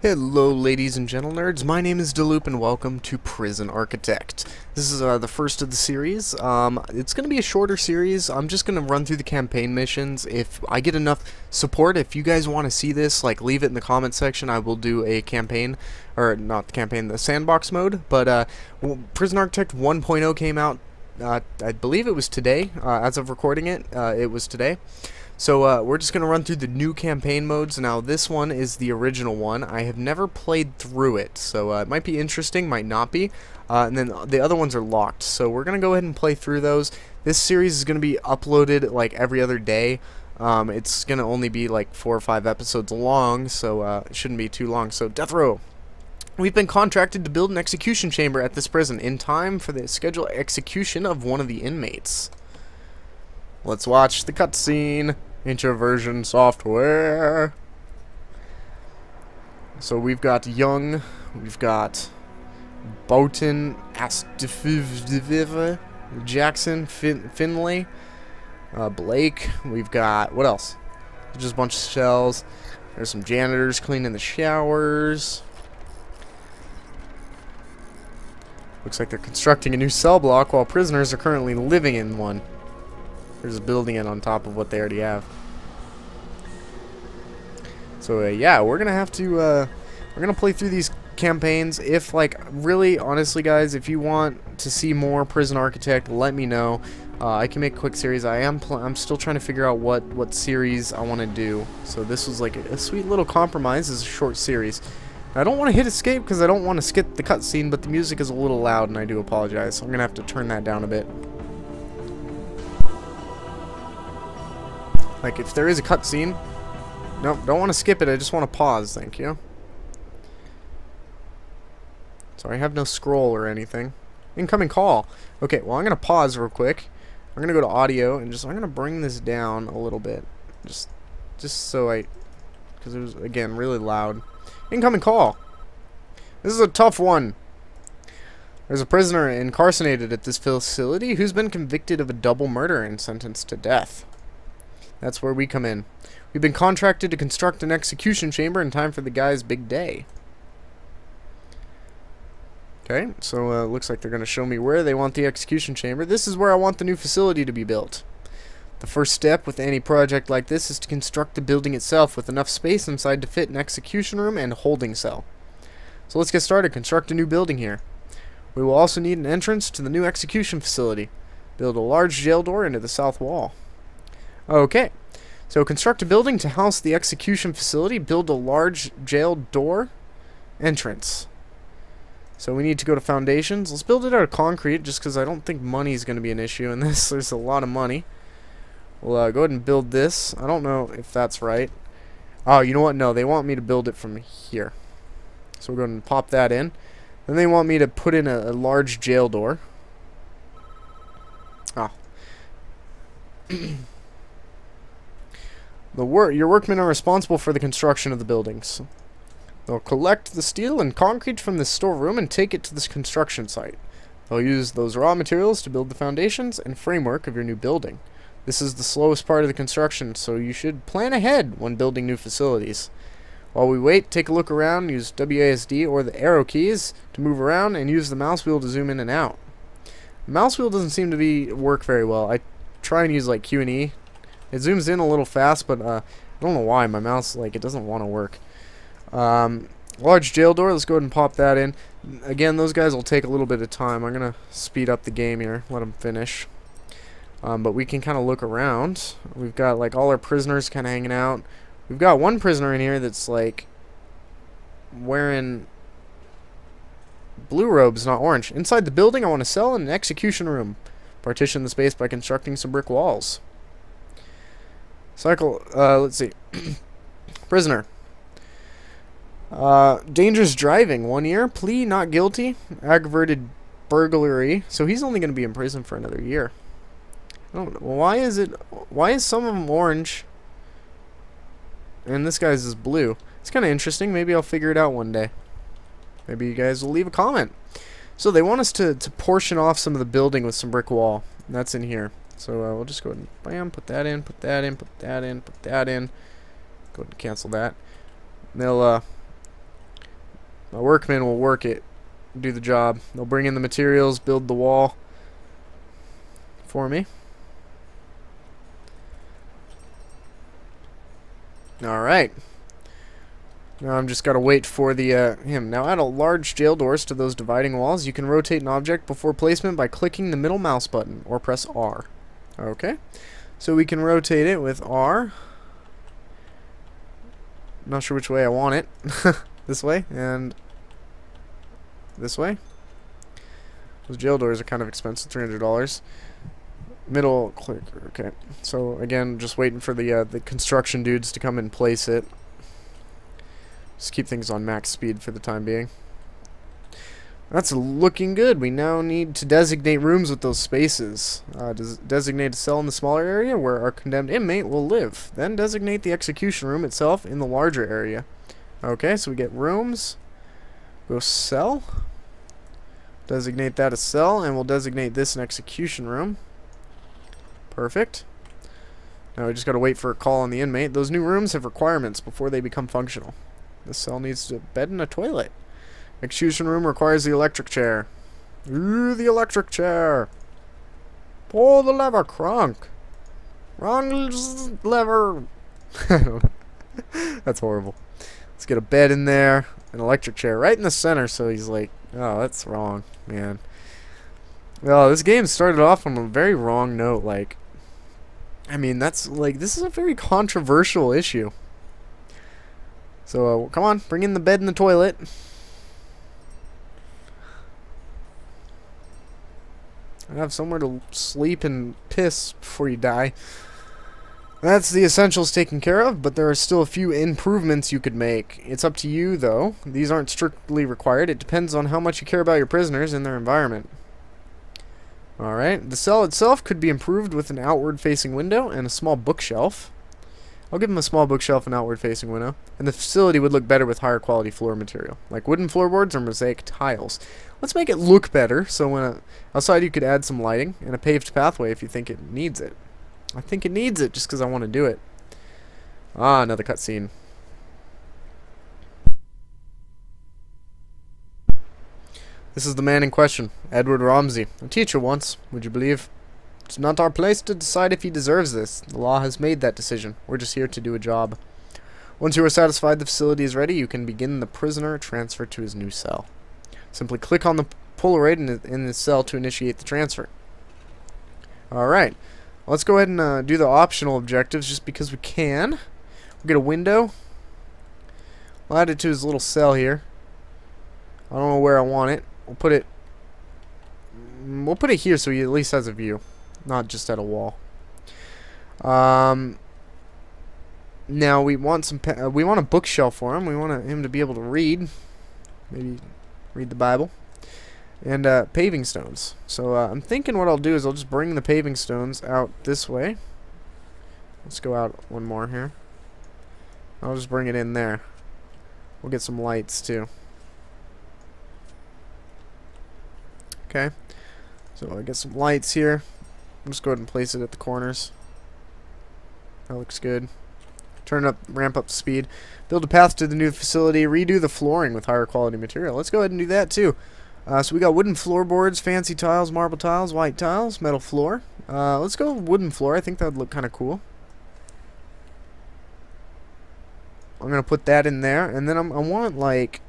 Hello ladies and gentle nerds, my name is Deloop and welcome to Prison Architect. This is the first of the series. It's going to be a shorter series. I'm just going to run through the campaign missions. If I get enough support, if you guys want to see this, like leave it in the comment section. I will do a campaign, or not the campaign, the sandbox mode. But Prison Architect 1.0 came out, I believe it was today, as of recording it, it was today. So we're just going to run through the new campaign modes. Now this one is the original one. I have never played through it, so it might be interesting, might not be. And then the other ones are locked, so we're going to go ahead and play through those. This series is going to be uploaded like every other day. It's going to only be like 4 or 5 episodes long, so it shouldn't be too long. So Death Row. We've been contracted to build an execution chamber at this prison in time for the scheduled execution of one of the inmates. Let's watch the cutscene. Introversion software. So we've got Young, we've got Boughton, Jackson, Finley, Blake. We've got, what else? Just a bunch of shells. There's some janitors cleaning the showers. Looks like they're constructing a new cell block while prisoners are currently living in one. They're just building it on top of what they already have. So yeah, we're gonna have to we're gonna play through these campaigns. If like really honestly guys, if you want to see more Prison Architect, let me know. I can make a quick series. I'm still trying to figure out what series I want to do. So this was like a sweet little compromise. It's a short series. I don't want to hit escape because I don't want to skip the cutscene, but the music is a little loud and I do apologize. So I'm gonna have to turn that down a bit. Like, if there is a cutscene, no, don't want to skip it, I just want to pause, thank you. So I have no scroll or anything. Incoming call. Okay, well, I'm going to pause real quick. I'm going to go to audio, and I'm going to bring this down a little bit. Just so because it was, again, really loud. Incoming call. This is a tough one. There's a prisoner incarcerated at this facility who's been convicted of a double murder and sentenced to death. That's where we come in. We've been contracted to construct an execution chamber in time for the guy's big day. Okay, so looks like they're going to show me where they want the execution chamber. This is where I want the new facility to be built. The first step with any project like this is to construct the building itself with enough space inside to fit an execution room and holding cell. So let's get started. Construct a new building here. We will also need an entrance to the new execution facility. Build a large jail door into the south wall. Okay, so construct a building to house the execution facility. Build a large jail door entrance. So we need to go to foundations. Let's build it out of concrete just because I don't think money is going to be an issue in this. There's a lot of money. We'll go ahead and build this. I don't know if that's right. Oh, you know what? No, they want me to build it from here. So we're going to pop that in. Then they want me to put in a large jail door. Oh. Your workmen are responsible for the construction of the buildings. They'll collect the steel and concrete from the storeroom and take it to this construction site. They'll use those raw materials to build the foundations and framework of your new building. This is the slowest part of the construction, so you should plan ahead when building new facilities. While we wait, take a look around, use WASD or the arrow keys to move around, and use the mouse wheel to zoom in and out. The mouse wheel doesn't seem to work very well. I try and use like Q and E. It zooms in a little fast, but I don't know why. My mouse, like, it doesn't want to work. Large jail door. Let's go ahead and pop that in. Again, those guys will take a little bit of time. I'm going to speed up the game here. Let them finish. But we can kind of look around. We've got, like, all our prisoners kind of hanging out. We've got one prisoner in here that's, like, wearing blue robes, not orange. Inside the building, I want a cell and an execution room. Partition the space by constructing some brick walls. Cycle, let's see. Prisoner. Dangerous driving, 1 year. Plea, not guilty. Aggravated burglary. So he's only going to be in prison for another year. I don't know. Why is some of them orange and this guy's is blue? It's kind of interesting. Maybe I'll figure it out one day. Maybe you guys will leave a comment. So they want us to portion off some of the building with some brick wall. And that's in here. So we'll just go ahead and bam, put that in, put that in, put that in, put that in. Go ahead and cancel that. And they'll My workmen will work it, do the job. They'll bring in the materials, build the wall for me. Alright. Now I'm just gotta wait for the him. Now add a large jail doors to those dividing walls. You can rotate an object before placement by clicking the middle mouse button or press R. Okay. So we can rotate it with R. Not sure which way I want it. This way and this way. Those jail doors are kind of expensive, $300. Middle clicker, okay. So again, just waiting for the construction dudes to come and place it. Just keep things on max speed for the time being. That's looking good. We now need to designate rooms with those spaces. Designate a cell in the smaller area where our condemned inmate will live. Then designate the execution room itself in the larger area. Okay, so we get rooms. Go cell. Designate that a cell, and we'll designate this an execution room. Perfect. Now we just gotta wait for a call on the inmate. Those new rooms have requirements before they become functional. The cell needs a bed and a toilet. Execution room requires the electric chair. Ooh, the electric chair. Pull the lever, Crunk. Wrong lever. That's horrible. Let's get a bed in there. An electric chair right in the center, so he's like, oh, that's wrong, man. Well, this game started off on a very wrong note, like, I mean, that's, like, this is a very controversial issue. So, come on, bring in the bed and the toilet. I have somewhere to sleep and piss before you die. That's the essentials taken care of, but there are still a few improvements you could make. It's up to you, though. These aren't strictly required. It depends on how much you care about your prisoners and their environment. Alright, the cell itself could be improved with an outward-facing window and a small bookshelf. I'll give them a small bookshelf and outward-facing window. And the facility would look better with higher quality floor material, like wooden floorboards or mosaic tiles. Let's make it look better, so when outside you could add some lighting and a paved pathway if you think it needs it. I think it needs it just because I want to do it. Ah, another cutscene. This is the man in question, Edward Romsey, a teacher once, would you believe? It's not our place to decide if he deserves this. The law has made that decision. We're just here to do a job. Once you are satisfied the facility is ready, you can begin the prisoner transfer to his new cell. Simply click on the Polaroid in the cell to initiate the transfer. Alright. Let's go ahead and do the optional objectives just because we can. We'll get a window. We'll add it to his little cell here. I don't know where I want it. We'll put it here so he at least has a view, not just at a wall. Now we want we want a bookshelf for him. We want him to be able to read, maybe read the Bible, and paving stones. So I'm thinking what I'll do is I'll just bring the paving stones out this way. Let's go out one more here. I'll just bring it in there. We'll get some lights too. Okay, so I get some lights here. I'll just go ahead and place it at the corners. That looks good. Turn up, ramp up the speed. Build a path to the new facility. Redo the flooring with higher quality material. Let's go ahead and do that too. So we got wooden floorboards, fancy tiles, marble tiles, white tiles, metal floor. Let's go wooden floor. I think that would look kind of cool. I'm gonna put that in there, and then I want like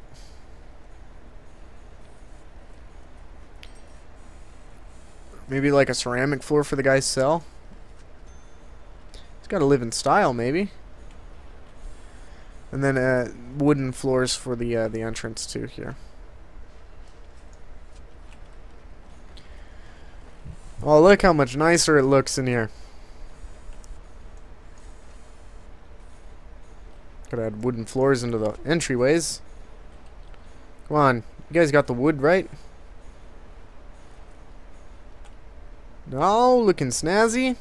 maybe like a ceramic floor for the guy's cell. It's got to live in style, maybe. And then wooden floors for the entrance too here. Oh, look how much nicer it looks in here. Gotta add wooden floors into the entryways. Come on, you guys got the wood right? No, looking snazzy.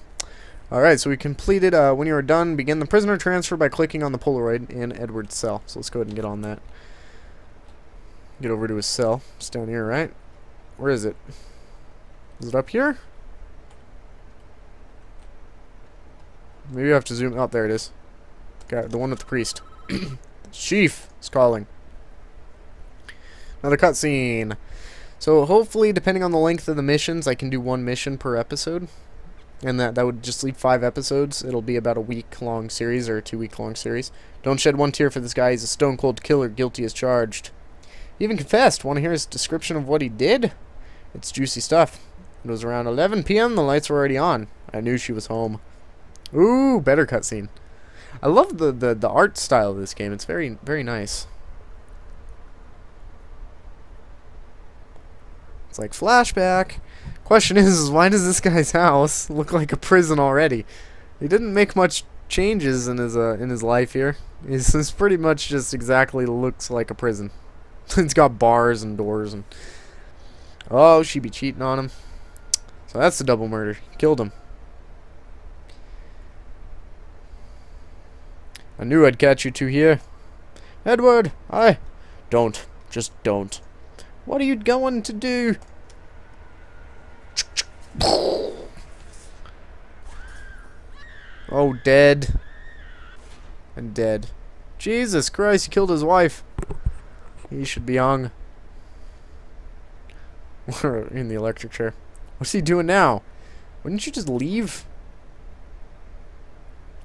Alright, so we completed, when you are done, begin the prisoner transfer by clicking on the Polaroid in Edward's cell. So let's go ahead and get on that. Get over to his cell. It's down here, right? Where is it? Is it up here? Maybe I have to zoom. Oh, there it is. The one with the priest. Chief is calling. Another cutscene. So hopefully, depending on the length of the missions, I can do one mission per episode. And that would just leave 5 episodes. It'll be about a week-long series or a 2-week-long series. Don't shed one tear for this guy. He's a stone-cold killer, guilty as charged. He even confessed. Want to hear his description of what he did? It's juicy stuff. It was around 11 p.m. The lights were already on. I knew she was home. Ooh, better cutscene. I love the art style of this game. It's very, very nice. It's like flashback. Question is why does this guy's house look like a prison already? He didn't make much changes in his life here. It's pretty much just exactly looks like a prison. It's got bars and doors and oh, she be cheating on him. So that's the double murder. Killed him. I knew I'd catch you two here. Edward, don't. Just don't. What are you going to do? Oh, dead. And dead. Jesus Christ, he killed his wife. He should be hung. In the electric chair. What's he doing now? Wouldn't you just leave?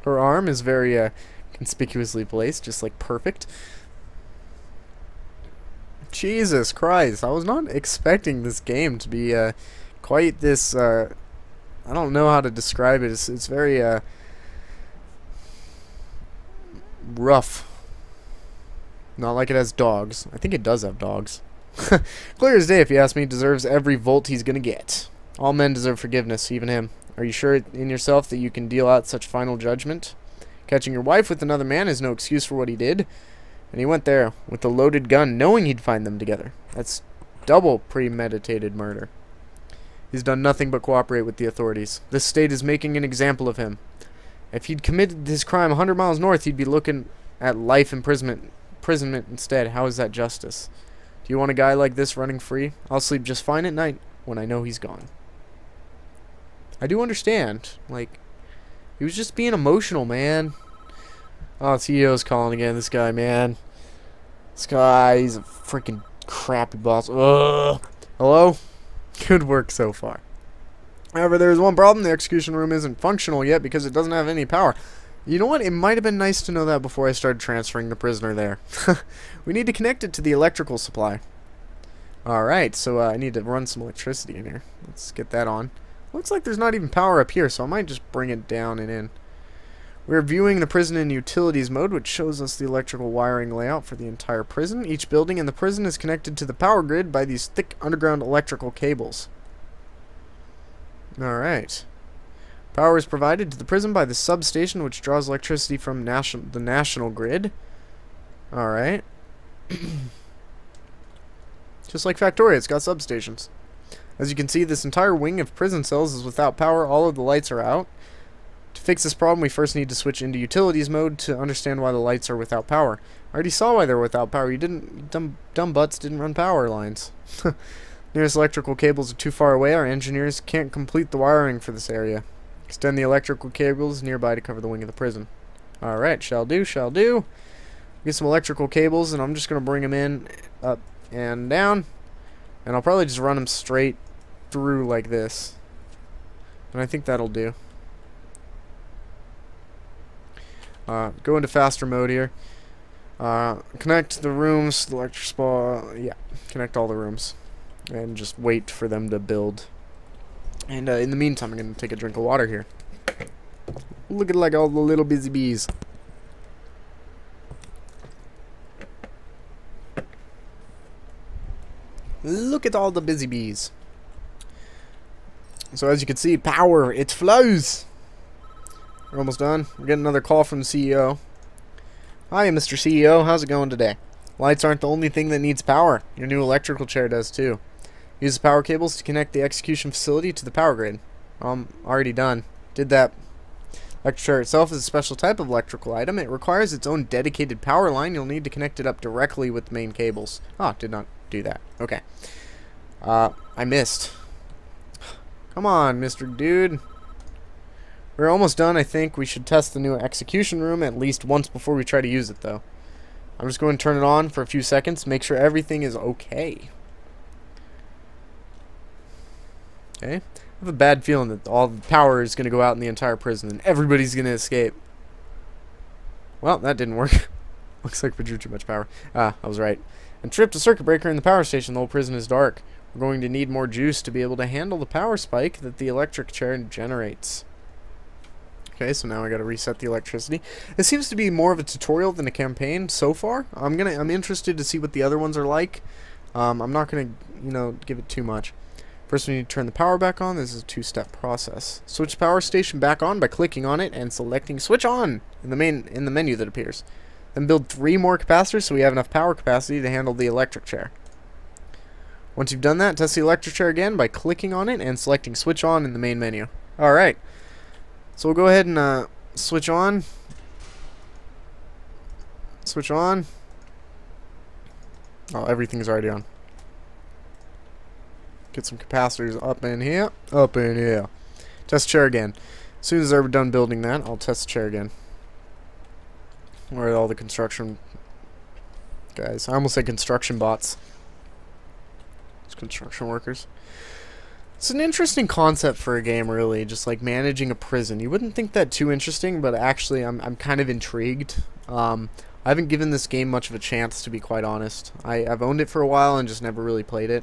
Her arm is very conspicuously placed, just like perfect. Jesus Christ, I was not expecting this game to be quite this, I don't know how to describe it. It's very rough. Not like it has dogs. I think it does have dogs. Clear as day, if you ask me. Deserves every volt he's gonna get. All men deserve forgiveness, even him. Are you sure in yourself that you can deal out such final judgment? Catching your wife with another man is no excuse for what he did. And he went there with a loaded gun, knowing he'd find them together. That's double premeditated murder. He's done nothing but cooperate with the authorities. This state is making an example of him. If he'd committed his crime 100 miles north, he'd be looking at life imprisonment instead. How is that justice? Do you want a guy like this running free? I'll sleep just fine at night when I know he's gone. I do understand. Like, he was just being emotional, man. Oh, CEO's calling again. This guy, man. This guy, he's a freaking crappy boss. Ugh. Hello? Good work so far. However, there's one problem. The execution room isn't functional yet because it doesn't have any power. You know what? It might have been nice to know that before I started transferring the prisoner there. We need to connect it to the electrical supply. Alright, so I need to run some electricity in here. Let's get that on. Looks like there's not even power up here, so I might just bring it down and in. We're viewing the prison in utilities mode, which shows us the electrical wiring layout for the entire prison. Each building in the prison is connected to the power grid by these thick underground electrical cables. Alright. Power is provided to the prison by the substation, which draws electricity from the national grid. Alright. Just like Factoria, it's got substations. As you can see, this entire wing of prison cells is without power. All of the lights are out. To fix this problem, we first need to switch into utilities mode to understand why the lights are without power. I already saw why they're without power. You dumb butts didn't run power lines. Nearest electrical cables are too far away. Our engineers can't complete the wiring for this area. Extend the electrical cables nearby to cover the wing of the prison. Alright, shall do, shall do. Get some electrical cables, and I'm just going to bring them in, up and down. And I'll probably just run them straight through like this. And I think that'll do. Go into faster mode here. Connect the rooms, the electric spa, yeah, connect all the rooms. And just wait for them to build. And in the meantime, I'm going to take a drink of water here. Look at like all the little busy bees. Look at all the busy bees. So as you can see, power, it flows. We're almost done. We're getting another call from the CEO. Hi, Mr. CEO. How's it going today? Lights aren't the only thing that needs power. Your new electrical chair does too. Use the power cables to connect the execution facility to the power grid. Already done. Did that. Electric chair itself is a special type of electrical item. It requires its own dedicated power line. You'll need to connect it up directly with the main cables. Ah, did not do that. Okay. I missed. Come on, Mr. Dude. We're almost done, I think. We should test the new execution room at least once before we try to use it, though. I'm just going to turn it on for a few seconds, make sure everything is okay. Okay. I have a bad feeling that all the power is going to go out in the entire prison and everybody's going to escape. Well, that didn't work. Looks like we drew too much power. Ah, I was right. And tripped a circuit breaker in the power station. The whole prison is dark. We're going to need more juice to be able to handle the power spike that the electric chair generates. Okay, so now I gotta reset the electricity. This seems to be more of a tutorial than a campaign so far. I'm interested to see what the other ones are like. I'm not gonna, give it too much. First we need to turn the power back on. This is a two-step process. Switch the power station back on by clicking on it and selecting switch on in the menu that appears. Then build 3 more capacitors so we have enough power capacity to handle the electric chair. Once you've done that, test the electric chair again by clicking on it and selecting switch on in the main menu. Alright. So we'll go ahead and switch on. Switch on. Oh, everything's already on. Get some capacitors up in here. Up in here. Test chair again. As soon as I'm done building that, I'll test the chair again. Where are all the construction guys? I almost said construction bots. It's construction workers. It's an interesting concept for a game, really, just like managing a prison. You wouldn't think that too interesting, but actually I'm kind of intrigued. I haven't given this game much of a chance, to be quite honest. I've owned it for a while and just never really played it.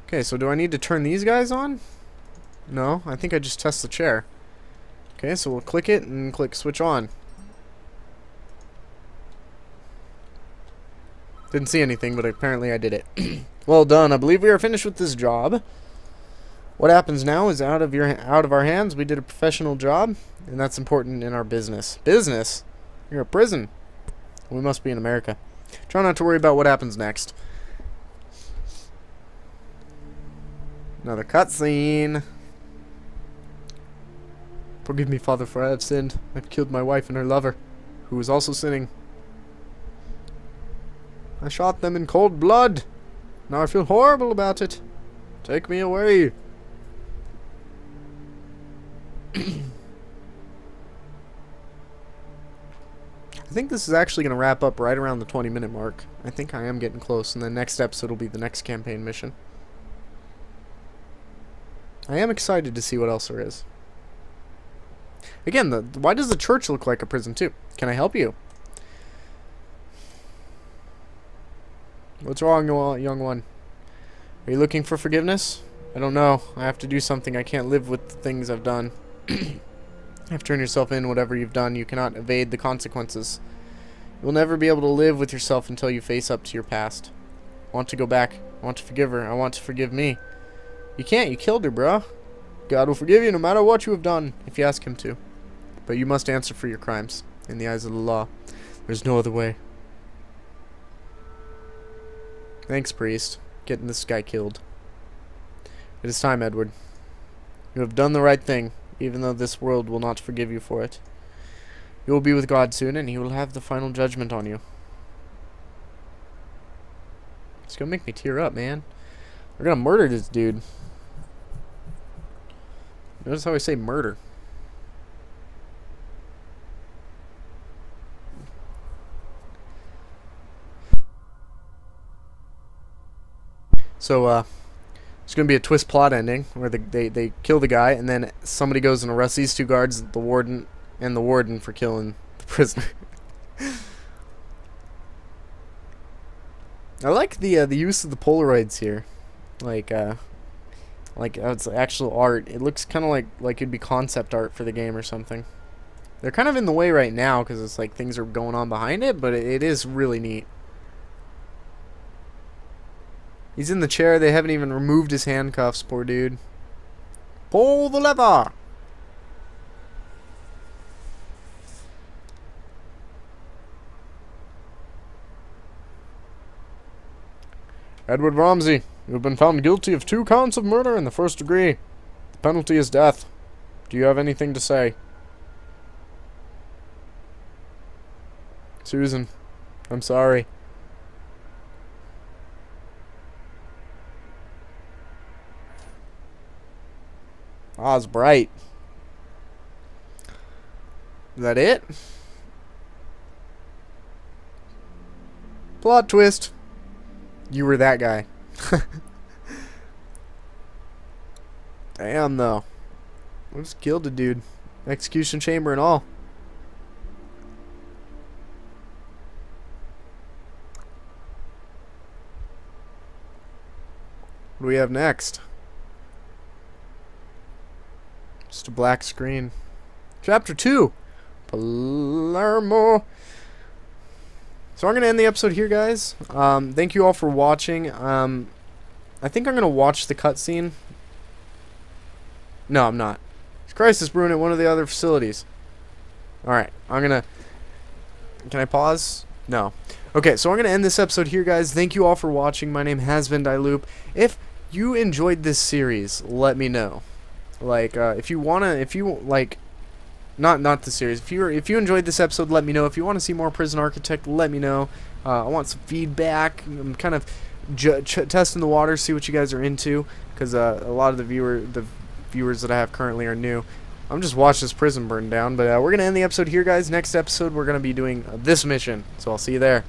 Okay, so do I need to turn these guys on? No, I think I just test the chair. Okay, so we'll click it and click switch on. Didn't see anything, but apparently I did it. Well done. I believe we are finished with this job. What happens now is out of our hands. We did a professional job, and that's important in our business. Business? You're a prison. We must be in America. Try not to worry about what happens next. Another cutscene. Forgive me, Father, for I have sinned. I've killed my wife and her lover, who was also sinning. I shot them in cold blood. Now I feel horrible about it. Take me away. I think this is actually going to wrap up right around the 20-minute mark. I think I am getting close, and the next episode will be the next campaign mission. I am excited to see what else there is. Again, why does the church look like a prison too? Can I help you? What's wrong, young one? Are you looking for forgiveness? I don't know. I have to do something. I can't live with the things I've done. You have to turn yourself in. Whatever you've done, you cannot evade the consequences. You'll never be able to live with yourself until you face up to your past. I want to go back. I want to forgive her. I want to forgive me. You can't. You killed her, bro. God will forgive you no matter what you have done, if you ask him to. But you must answer for your crimes in the eyes of the law. There's no other way. Thanks, priest. Getting this guy killed. It is time, Edward. You have done the right thing, even though this world will not forgive you for it. You will be with God soon, and he will have the final judgment on you. It's gonna make me tear up, man. We're gonna murder this dude. Notice how I say murder. So, it's going to be a twist plot ending where they kill the guy, and then somebody goes and arrests these two guards, the warden and the warden, for killing the prisoner. I like the use of the Polaroids here, like it's actual art. It looks kind of like it'd be concept art for the game or something. They're kind of in the way right now because it's like things are going on behind it, but it is really neat. He's in the chair. They haven't even removed his handcuffs, poor dude. Pull the lever! Edward Ramsey, you have been found guilty of 2 counts of murder in the 1st degree. The penalty is death. Do you have anything to say? Susan, I'm sorry. Ah, it's bright. Is that it? Plot twist. You were that guy. Damn, though. I just killed a dude. Execution chamber and all. What do we have next? Just a black screen. Chapter 2. Palermo. So I'm going to end the episode here, guys. Thank you all for watching. I think I'm going to watch the cutscene. No, I'm not. There's crisis brewing at one of the other facilities. Alright, I'm going to... Can I pause? No. Okay, so I'm going to end this episode here, guys. Thank you all for watching. My name has been Diloop. If you enjoyed this series, let me know. Like, if you not the series. If you enjoyed this episode, let me know. If you want to see more Prison Architect, let me know. I want some feedback. I'm kind of testing the water, see what you guys are into, because a lot of the viewers that I have currently are new. I'm just watching this prison burn down, but we're gonna end the episode here, guys. Next episode, we're gonna be doing this mission. So I'll see you there.